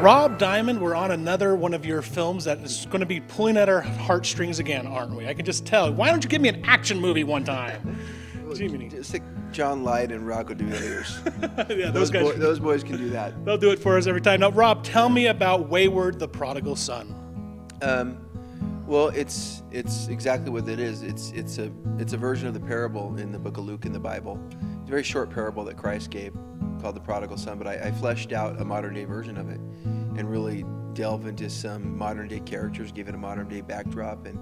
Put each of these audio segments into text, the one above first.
Rob Diamond, we're on another one of your films that is going to be pulling at our heartstrings again, aren't we? I can just tell. Why don't you give me an action movie one time? Just like John Light and Rocco DeVilliers. Yeah, those boys can do that. They'll do it for us every time. Now, Rob, tell me about Wayward, the Prodigal Son. Well, it's exactly what it is. It's a version of the parable in the book of Luke in the Bible. It's a very short parable that Christ gave called the Prodigal Son, but I fleshed out a modern day version of it and really delve into some modern day characters, give it a modern day backdrop, and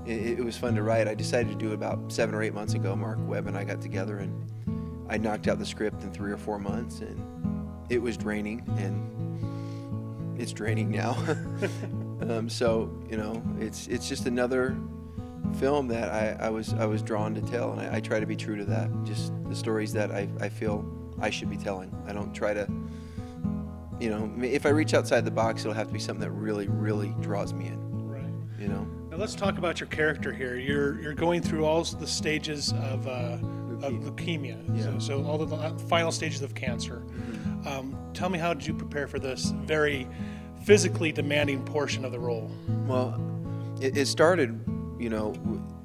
it was fun to write. I decided to do it about 7 or 8 months ago. Mark Webb and I got together and I knocked out the script in 3 or 4 months, and it was draining, and it's draining now. So it's just another film that I was drawn to tell, and I try to be true to that. Just the stories that I feel I should be telling. I don't try to, if I reach outside the box, it'll have to be something that really, really draws me in. Right. Now let's talk about your character here. You're going through all the stages of leukemia. Yeah. So all the final stages of cancer. Mm-hmm. Tell me, how did you prepare for this very physically demanding portion of the role? Well, it started,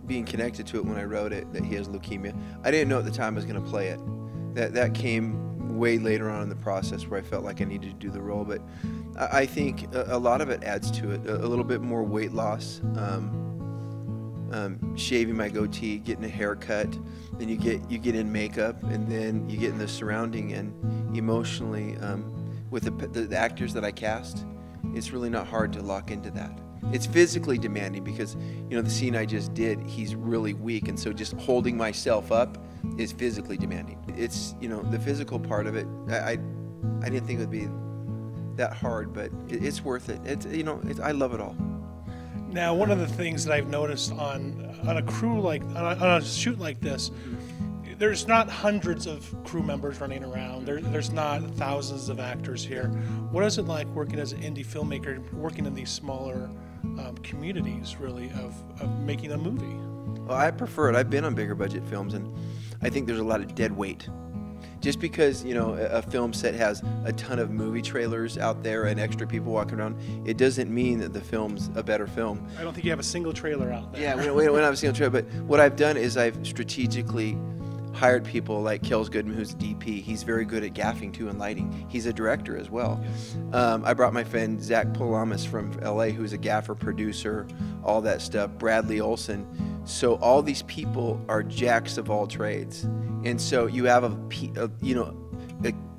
being connected to it when I wrote it, that he has leukemia. I didn't know at the time I was going to play it. That came way later on in the process where I felt like I needed to do the role. But I think a lot of it adds to it. A little bit more weight loss, shaving my goatee, getting a haircut, then you get in makeup, and then you get in the surrounding, and emotionally with the actors that I cast, it's really not hard to lock into that. It's physically demanding because, the scene I just did, he's really weak, and so just holding myself up is physically demanding. It's, the physical part of it, I didn't think it would be that hard, but it's worth it. I love it all. Now, one of the things that I've noticed on a crew on a shoot like this, there's not hundreds of crew members running around. There's not thousands of actors here. What is it like working as an indie filmmaker, working in these smaller communities, really, of making a movie? Well, I prefer it. I've been on bigger budget films, and I think there's a lot of dead weight. Just because, a film set has a ton of movie trailers out there and extra people walking around, it doesn't mean that the film's a better film. I don't think you have a single trailer out there. Yeah, we don't have a single trailer, but what I've done is I've strategically hired people like Kels Goodman, who's DP. He's very good at gaffing too and lighting. He's a director as well. Yes. I brought my friend Zach Polamas from LA, who's a gaffer, producer, all that stuff. Bradley Olson. So all these people are jacks of all trades, and so you have a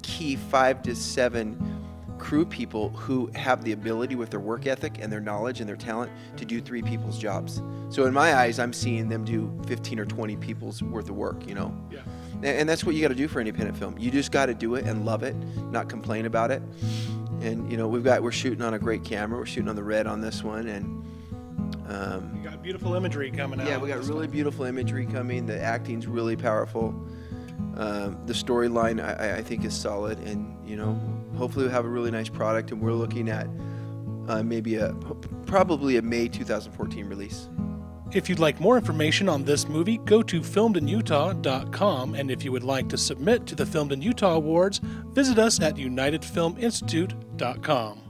key 5 to 7 crew people who have the ability with their work ethic and their knowledge and their talent to do 3 people's jobs. So in my eyes, I'm seeing them do 15 or 20 people's worth of work, Yeah. And that's what you got to do for independent film. You just got to do it and love it, not complain about it. And we're shooting on a great camera. We're shooting on the Red on this one, and you got beautiful imagery coming out. Yeah, we got really beautiful imagery coming. The acting's really powerful. The storyline I think is solid, and hopefully we'll have a really nice product, and we're looking at probably a May 2014 release. If you'd like more information on this movie, go to filmedinutah.com, and if you would like to submit to the Filmed in Utah Awards, visit us at unitedfilminstitute.com.